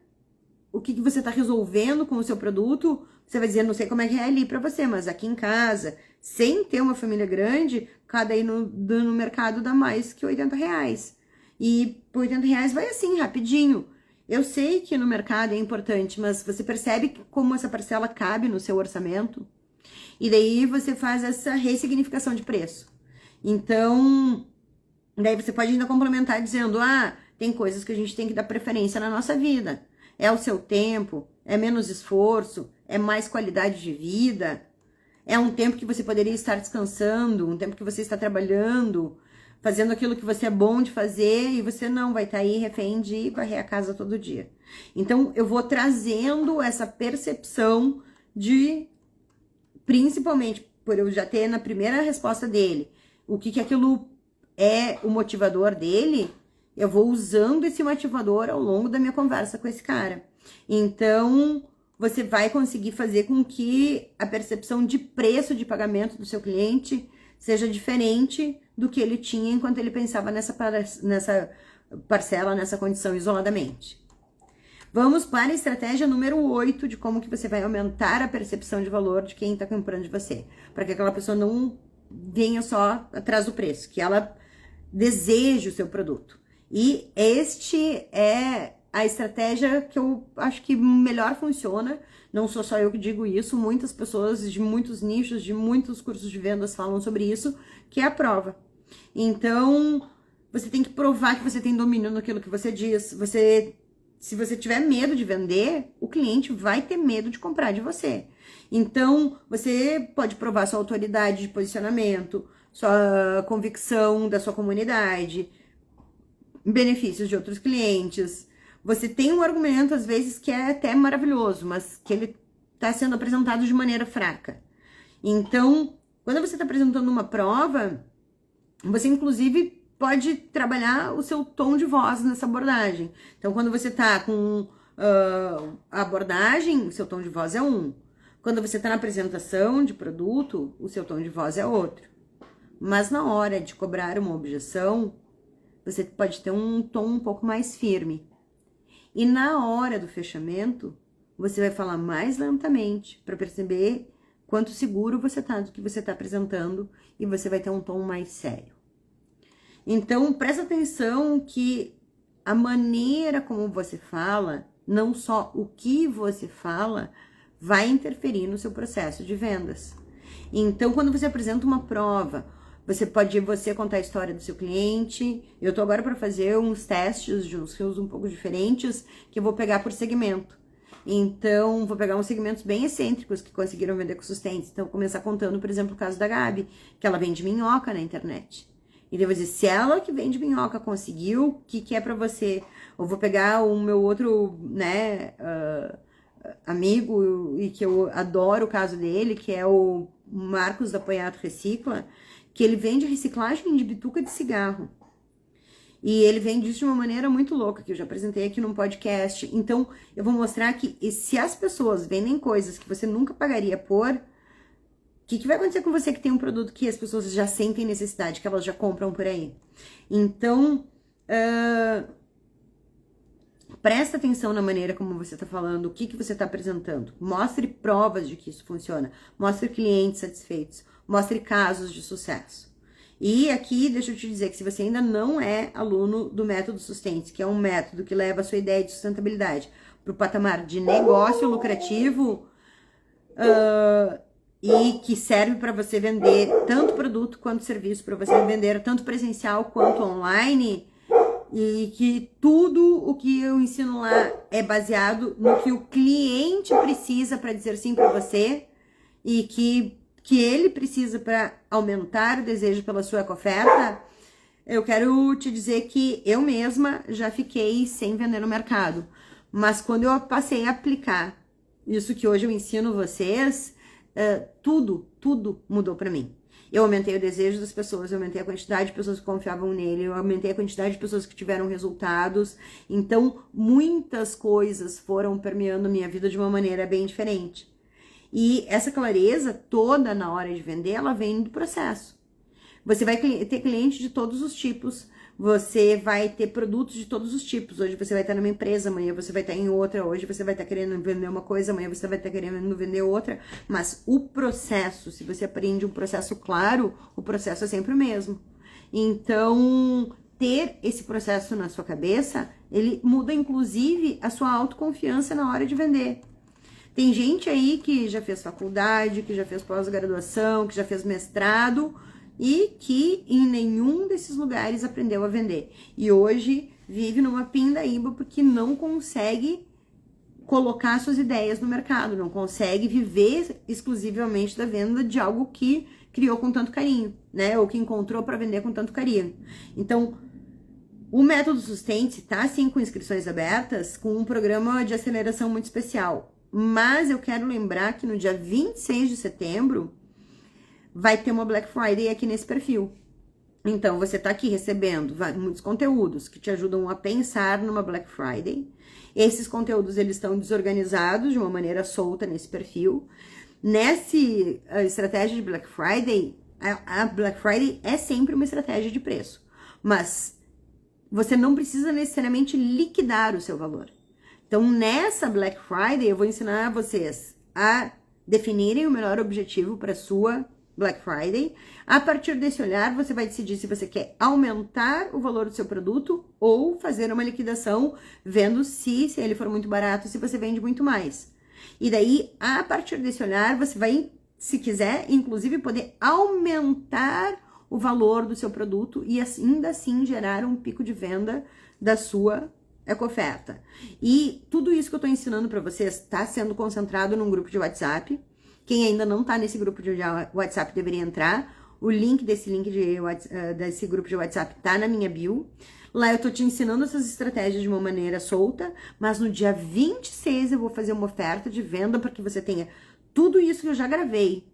o que você está resolvendo com o seu produto, você vai dizer, não sei como é que é ali para você, mas aqui em casa, sem ter uma família grande, cada aí no mercado dá mais que R$80. E por R$80 vai assim, rapidinho. Eu sei que no mercado é importante, mas você percebe como essa parcela cabe no seu orçamento? E daí você faz essa ressignificação de preço. Então, daí você pode ainda complementar dizendo, tem coisas que a gente tem que dar preferência na nossa vida. É o seu tempo, é menos esforço, é mais qualidade de vida, é um tempo que você poderia estar descansando, um tempo que você está trabalhando, fazendo aquilo que você é bom de fazer e você não vai estar aí refém de varrer a casa todo dia. Então, eu vou trazendo essa percepção de, principalmente, por eu já ter na primeira resposta dele, o que aquilo é o motivador dele, eu vou usando esse motivador ao longo da minha conversa com esse cara. Então, você vai conseguir fazer com que a percepção de preço de pagamento do seu cliente seja diferente do que ele tinha enquanto ele pensava nessa parcela nessa condição isoladamente. Vamos para a estratégia número 8 de como que você vai aumentar a percepção de valor de quem está comprando de você. Para que aquela pessoa não venha só atrás do preço, que ela deseje o seu produto. E este é a estratégia que eu acho que melhor funciona. Não sou só eu que digo isso, muitas pessoas de muitos nichos, de muitos cursos de vendas falam sobre isso, que é a prova. Então, você tem que provar que você tem domínio naquilo que você diz. Se você tiver medo de vender, o cliente vai ter medo de comprar de você. Então, você pode provar sua autoridade de posicionamento, sua convicção da sua comunidade, benefícios de outros clientes. Você tem um argumento, às vezes, que é até maravilhoso, mas que ele está sendo apresentado de maneira fraca. Então, quando você está apresentando uma prova, você, inclusive, pode trabalhar o seu tom de voz nessa abordagem. Então, quando você está com a abordagem, o seu tom de voz é um. Quando você está na apresentação de produto, o seu tom de voz é outro. Mas na hora de cobrar uma objeção, você pode ter um tom um pouco mais firme. E na hora do fechamento, você vai falar mais lentamente para perceber quanto seguro você está do que você está apresentando e você vai ter um tom mais sério. Então, presta atenção que a maneira como você fala, não só o que você fala, vai interferir no seu processo de vendas. Então, quando você apresenta uma prova, você pode contar a história do seu cliente. Eu tô agora para fazer uns testes de uns rios um pouco diferentes, que eu vou pegar por segmento. Então, vou pegar uns segmentos bem excêntricos que conseguiram vender com sustento. Então, vou começar contando, por exemplo, o caso da Gabi, que ela vende minhoca na internet. E eu vou dizer, se ela que vende minhoca conseguiu, o que é para você? Eu vou pegar o meu outro, amigo, e que eu adoro o caso dele, que é o Marcos da Apoiato Recicla, que ele vende reciclagem de bituca de cigarro. E ele vende isso de uma maneira muito louca, que eu já apresentei aqui num podcast. Então, eu vou mostrar que se as pessoas vendem coisas que você nunca pagaria por, o que vai acontecer com você que tem um produto que as pessoas já sentem necessidade, que elas já compram por aí? Então, presta atenção na maneira como você está falando, o que você está apresentando. Mostre provas de que isso funciona. Mostre clientes satisfeitos. Mostre casos de sucesso. E aqui, deixa eu te dizer que se você ainda não é aluno do método Sustente, que é um método que leva a sua ideia de sustentabilidade para o patamar de negócio lucrativo, e que serve para você vender tanto produto quanto serviço, para você vender tanto presencial quanto online, e que tudo o que eu ensino lá é baseado no que o cliente precisa para dizer sim para você, e que ele precisa para aumentar o desejo pela sua oferta. Eu quero te dizer que eu mesma já fiquei sem vender no mercado, mas quando eu passei a aplicar isso que hoje eu ensino vocês, tudo mudou para mim. Eu aumentei o desejo das pessoas, eu aumentei a quantidade de pessoas que confiavam nele, eu aumentei a quantidade de pessoas que tiveram resultados. Então, muitas coisas foram permeando minha vida de uma maneira bem diferente. E essa clareza toda na hora de vender, ela vem do processo. Você vai ter cliente de todos os tipos, você vai ter produtos de todos os tipos. Hoje você vai estar numa empresa, amanhã você vai estar em outra, hoje você vai estar querendo vender uma coisa, amanhã você vai estar querendo vender outra. Mas o processo, se você aprende um processo claro, o processo é sempre o mesmo. Então, ter esse processo na sua cabeça, ele muda inclusive a sua autoconfiança na hora de vender. Tem gente aí que já fez faculdade, que já fez pós-graduação, que já fez mestrado e que em nenhum desses lugares aprendeu a vender. E hoje vive numa pindaíba porque não consegue colocar suas ideias no mercado, não consegue viver exclusivamente da venda de algo que criou com tanto carinho, né? Ou que encontrou para vender com tanto carinho. Então, o método Sustente tá sim com inscrições abertas, com um programa de aceleração muito especial. Mas eu quero lembrar que no dia 26 de setembro vai ter uma Black Friday aqui nesse perfil. Então, você tá aqui recebendo muitos conteúdos que te ajudam a pensar numa Black Friday. Esses conteúdos, eles estão desorganizados de uma maneira solta nesse perfil. Nessa estratégia de Black Friday, a Black Friday é sempre uma estratégia de preço. Mas você não precisa necessariamente liquidar o seu valor. Então, nessa Black Friday, eu vou ensinar vocês a definirem o melhor objetivo para sua Black Friday. A partir desse olhar, você vai decidir se você quer aumentar o valor do seu produto ou fazer uma liquidação, vendo se ele for muito barato, se você vende muito mais. E daí, a partir desse olhar, você vai, se quiser, inclusive poder aumentar o valor do seu produto e ainda assim gerar um pico de venda da sua eco-oferta. E tudo isso que eu tô ensinando para vocês está sendo concentrado num grupo de WhatsApp. Quem ainda não tá nesse grupo de WhatsApp deveria entrar. O link desse desse grupo de WhatsApp tá na minha bio. Lá eu tô te ensinando essas estratégias de uma maneira solta, mas no dia 26 eu vou fazer uma oferta de venda para que você tenha tudo isso que eu já gravei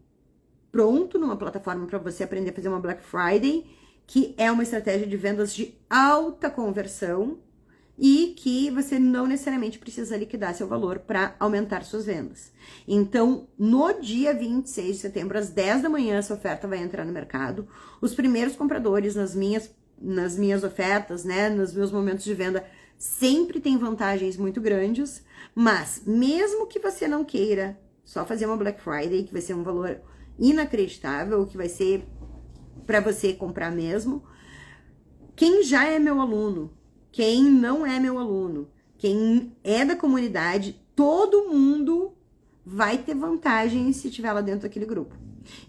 pronto numa plataforma para você aprender a fazer uma Black Friday, que é uma estratégia de vendas de alta conversão e que você não necessariamente precisa liquidar seu valor para aumentar suas vendas. Então, no dia 26 de setembro, às 10 da manhã, essa oferta vai entrar no mercado. Os primeiros compradores nas minhas ofertas, né, nos meus momentos de venda, sempre tem vantagens muito grandes, mas mesmo que você não queira só fazer uma Black Friday, que vai ser um valor inacreditável, que vai ser para você comprar mesmo, quem já é meu aluno, quem não é meu aluno, quem é da comunidade, todo mundo vai ter vantagem se estiver lá dentro daquele grupo.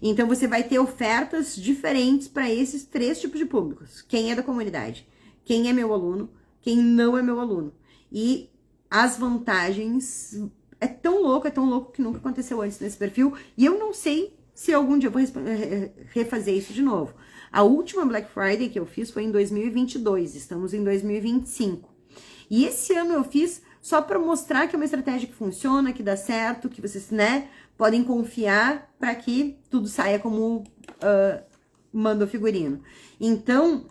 Então, você vai ter ofertas diferentes para esses 3 tipos de públicos. Quem é da comunidade, quem é meu aluno, quem não é meu aluno. E as vantagens é tão louco que nunca aconteceu antes nesse perfil. E eu não sei se algum dia eu vou refazer isso de novo. A última Black Friday que eu fiz foi em 2022, estamos em 2025. E esse ano eu fiz só para mostrar que é uma estratégia que funciona, que dá certo, que vocês, né, podem confiar para que tudo saia como manda o figurino. Então,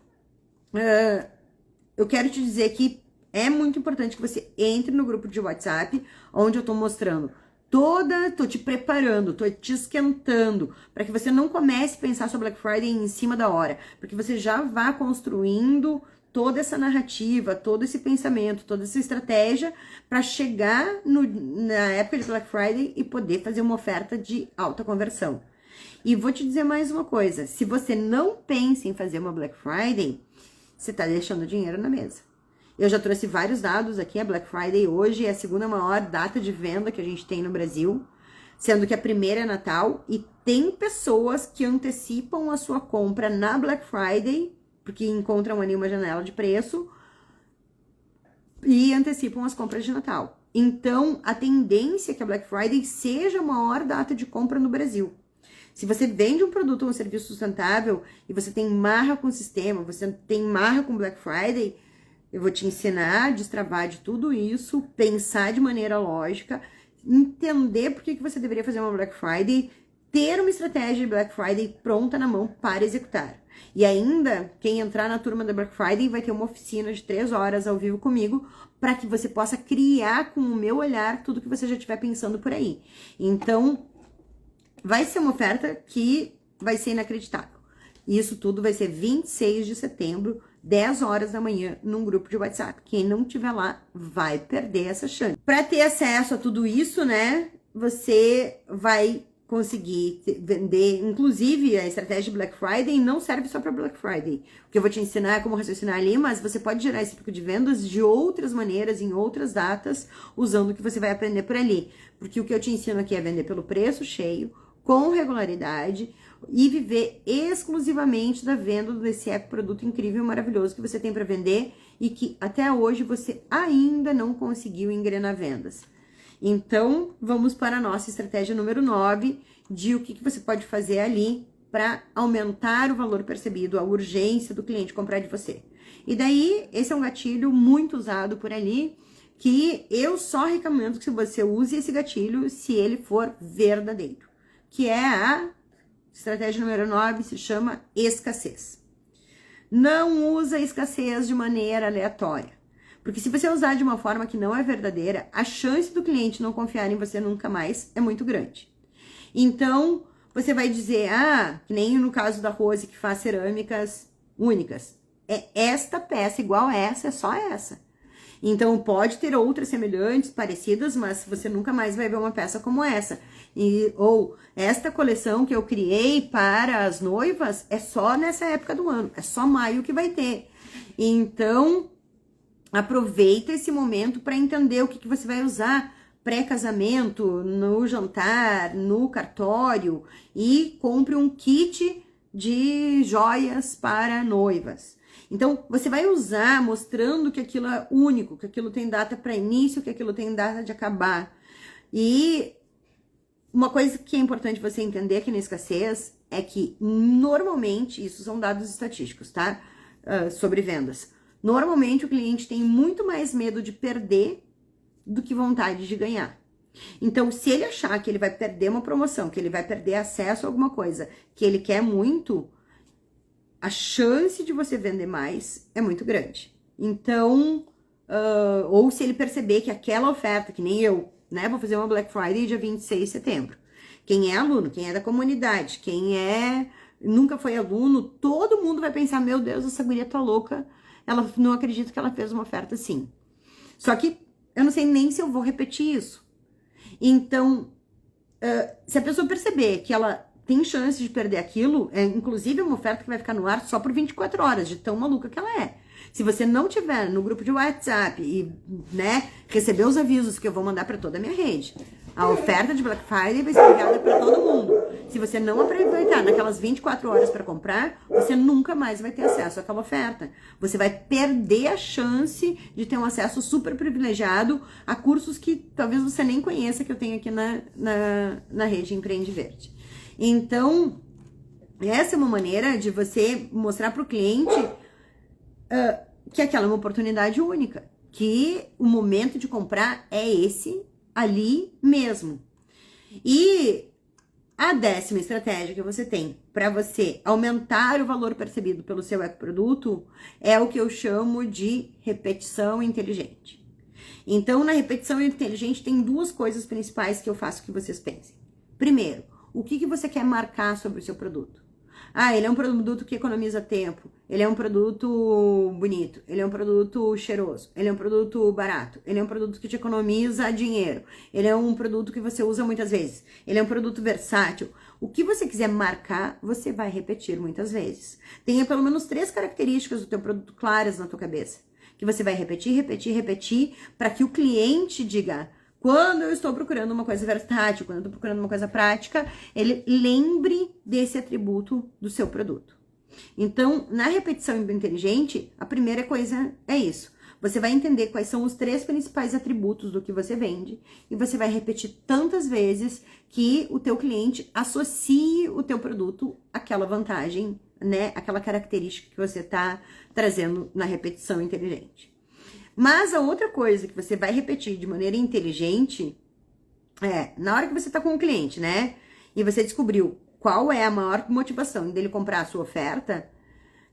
eu quero te dizer que é muito importante que você entre no grupo de WhatsApp, onde eu tô mostrando tô te preparando, tô te esquentando, para que você não comece a pensar sobre Black Friday em cima da hora, porque você já vá construindo toda essa narrativa, todo esse pensamento, toda essa estratégia para chegar na época de Black Friday e poder fazer uma oferta de alta conversão. E vou te dizer mais uma coisa, se você não pensa em fazer uma Black Friday, você tá deixando dinheiro na mesa. Eu já trouxe vários dados aqui, a Black Friday hoje é a segunda maior data de venda que a gente tem no Brasil, sendo que a primeira é Natal, e tem pessoas que antecipam a sua compra na Black Friday, porque encontram ali uma janela de preço, e antecipam as compras de Natal. Então, a tendência é que a Black Friday seja a maior data de compra no Brasil. Se você vende um produto ou um serviço sustentável, e você tem marra com o sistema, você tem marra com Black Friday, eu vou te ensinar a destravar de tudo isso, pensar de maneira lógica, entender por que você deveria fazer uma Black Friday, ter uma estratégia de Black Friday pronta na mão para executar. E ainda, quem entrar na turma da Black Friday vai ter uma oficina de 3 horas ao vivo comigo, para que você possa criar com o meu olhar tudo que você já estiver pensando por aí. Então, vai ser uma oferta que vai ser inacreditável. Isso tudo vai ser 26 de setembro, 10 horas da manhã, num grupo de WhatsApp. Quem não tiver lá vai perder essa chance. Para ter acesso a tudo isso, né, você vai conseguir vender, inclusive a estratégia de Black Friday não serve só para Black Friday. O que eu vou te ensinar é como raciocinar ali, mas você pode gerar esse tipo de vendas de outras maneiras, em outras datas, usando o que você vai aprender por ali. Porque o que eu te ensino aqui é vender pelo preço cheio, com regularidade, e viver exclusivamente da venda desse produto incrível e maravilhoso que você tem para vender e que até hoje você ainda não conseguiu engrenar vendas. Então, vamos para a nossa estratégia número 9, de o que você pode fazer ali para aumentar o valor percebido, a urgência do cliente comprar de você. E daí, esse é um gatilho muito usado por ali, que eu só recomendo que você use esse gatilho se ele for verdadeiro, que é a estratégia número 9, se chama escassez. Não usa escassez de maneira aleatória. Porque se você usar de uma forma que não é verdadeira, a chance do cliente não confiar em você nunca mais é muito grande. Então, você vai dizer, que nem no caso da Rose, que faz cerâmicas únicas. é esta peça, igual a essa, é só essa. Então, pode ter outras semelhantes, parecidas, mas você nunca mais vai ver uma peça como essa. Ou, esta coleção que eu criei para as noivas é só nessa época do ano, é só maio que vai ter. Então, aproveita esse momento para entender o que você vai usar pré-casamento, no jantar, no cartório, e compre um kit de joias para noivas. Então, você vai usar mostrando que aquilo é único, que aquilo tem data para início, que aquilo tem data de acabar. E uma coisa que é importante você entender aqui na escassez é que, normalmente, isso são dados estatísticos, tá? Sobre vendas. Normalmente, o cliente tem muito mais medo de perder do que vontade de ganhar. Então, se ele achar que ele vai perder uma promoção, que ele vai perder acesso a alguma coisa que ele quer muito, a chance de você vender mais é muito grande. Então, ou se ele perceber que aquela oferta, que nem eu, né, vou fazer uma Black Friday dia 26 de setembro. Quem é aluno, quem é da comunidade, quem nunca foi aluno, todo mundo vai pensar, meu Deus, essa guria tá louca, ela não acredita que ela fez uma oferta assim. Só que eu não sei nem se eu vou repetir isso. Então, se a pessoa perceber que ela tem chance de perder aquilo, inclusive é uma oferta que vai ficar no ar só por 24 horas, de tão maluca que ela é. Se você não tiver no grupo de WhatsApp e, né, receber os avisos que eu vou mandar para toda a minha rede, a oferta de Black Friday vai ser enviada para todo mundo. Se você não aproveitar naquelas 24 horas para comprar, você nunca mais vai ter acesso àquela oferta. Você vai perder a chance de ter um acesso super privilegiado a cursos que talvez você nem conheça, que eu tenho aqui na rede Empreende Verde. Então, essa é uma maneira de você mostrar para o cliente que aquela é uma oportunidade única, que o momento de comprar é esse ali mesmo. E a 10ª estratégia que você tem para você aumentar o valor percebido pelo seu ecoproduto é o que eu chamo de repetição inteligente. Então, na repetição inteligente tem duas coisas principais que eu faço que vocês pensem. Primeiro, o que você quer marcar sobre o seu produto? Ele é um produto que economiza tempo, ele é um produto bonito, ele é um produto cheiroso, ele é um produto barato, ele é um produto que te economiza dinheiro, ele é um produto que você usa muitas vezes, ele é um produto versátil. O que você quiser marcar, você vai repetir muitas vezes. Tenha pelo menos 3 características do teu produto claras na tua cabeça, que você vai repetir, repetir, repetir, para que o cliente diga: quando eu estou procurando uma coisa versátil, quando eu estou procurando uma coisa prática, ele lembre desse atributo do seu produto. Então, na repetição inteligente, a primeira coisa é isso. Você vai entender quais são os 3 principais atributos do que você vende e você vai repetir tantas vezes que o teu cliente associe o teu produto àquela vantagem, né? Aquela característica que você está trazendo na repetição inteligente. Mas a outra coisa que você vai repetir de maneira inteligente na hora que você tá com o cliente, né? E você descobriu qual é a maior motivação dele comprar a sua oferta,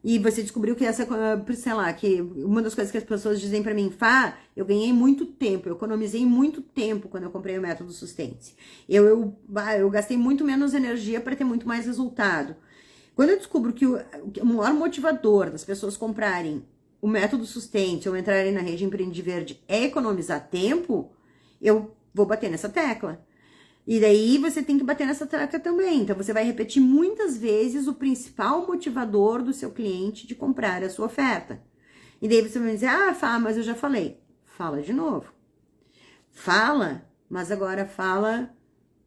e você descobriu que sei lá, que uma das coisas que as pessoas dizem pra mim, eu ganhei muito tempo, eu economizei muito tempo quando eu comprei o método Sustente. Eu gastei muito menos energia para ter muito mais resultado. Quando eu descubro que o maior motivador das pessoas comprarem o método Sustente ou entrarem na rede Empreende Verde é economizar tempo, eu vou bater nessa tecla. E daí você tem que bater nessa tecla também. Então você vai repetir muitas vezes o principal motivador do seu cliente de comprar a sua oferta. E daí você vai dizer, mas eu já falei. Fala de novo. Fala, mas agora fala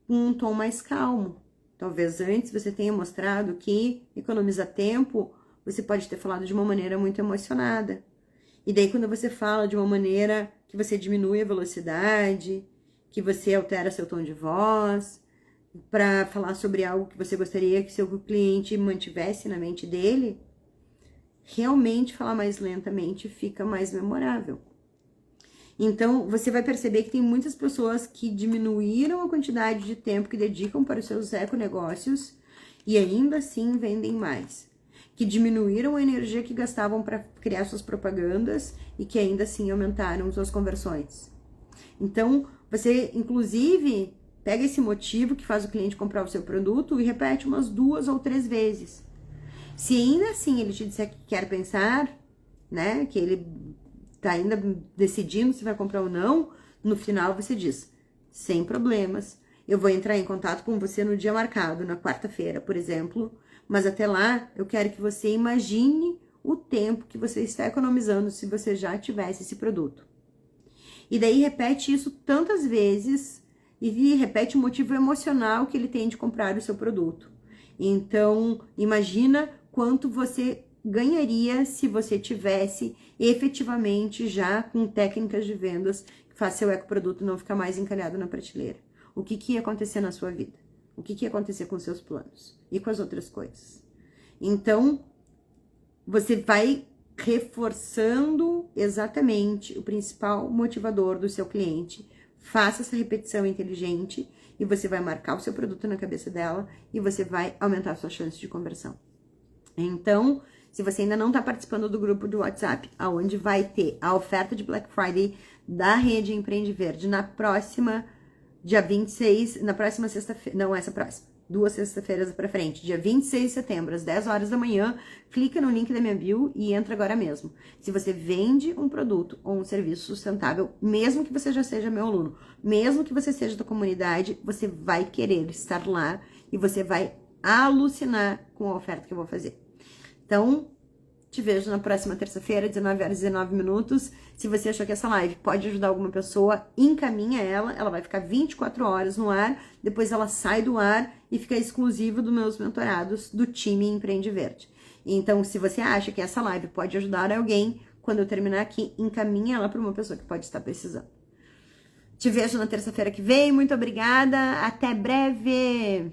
com um tom mais calmo. Talvez antes você tenha mostrado que economizar tempo, você pode ter falado de uma maneira muito emocionada. E daí, quando você fala de uma maneira que você diminui a velocidade, que você altera seu tom de voz, para falar sobre algo que você gostaria que seu cliente mantivesse na mente dele, realmente falar mais lentamente fica mais memorável. Então, você vai perceber que tem muitas pessoas que diminuíram a quantidade de tempo que dedicam para os seus econegócios e ainda assim vendem mais. Que diminuíram a energia que gastavam para criar suas propagandas e que ainda assim aumentaram suas conversões. Então, você, inclusive, pega esse motivo que faz o cliente comprar o seu produto e repete umas 2 ou 3 vezes. Se ainda assim ele te disser que quer pensar, né, que ele tá ainda decidindo se vai comprar ou não, no final você diz, sem problemas, eu vou entrar em contato com você no dia marcado, na quarta-feira, por exemplo, mas até lá eu quero que você imagine o tempo que você está economizando se você já tivesse esse produto. E daí repete isso tantas vezes e repete o motivo emocional que ele tem de comprar o seu produto. Então, imagina quanto você ganharia se você tivesse efetivamente já com técnicas de vendas que faz seu ecoproduto não ficar mais encalhado na prateleira. O que ia acontecer na sua vida? O que ia acontecer com seus planos e com as outras coisas? Então, você vai reforçando exatamente o principal motivador do seu cliente. Faça essa repetição inteligente e você vai marcar o seu produto na cabeça dela e você vai aumentar a sua chance de conversão. Então, se você ainda não está participando do grupo do WhatsApp, aonde vai ter a oferta de Black Friday da Rede Empreende Verde na próxima, dia 26, na próxima sexta-feira, não essa próxima, 2 sextas-feiras pra frente, dia 26 de setembro, às 10 horas da manhã, clica no link da minha bio e entra agora mesmo. Se você vende um produto ou um serviço sustentável, mesmo que você já seja meu aluno, mesmo que você seja da comunidade, você vai querer estar lá e você vai alucinar com a oferta que eu vou fazer. Então, te vejo na próxima terça-feira, 19 horas e 19 minutos. Se você achou que essa live pode ajudar alguma pessoa, encaminha ela. Ela vai ficar 24 horas no ar. Depois ela sai do ar e fica exclusiva dos meus mentorados do time Empreende Verde. Então, se você acha que essa live pode ajudar alguém, quando eu terminar aqui, encaminha ela para uma pessoa que pode estar precisando. Te vejo na terça-feira que vem. Muito obrigada. Até breve!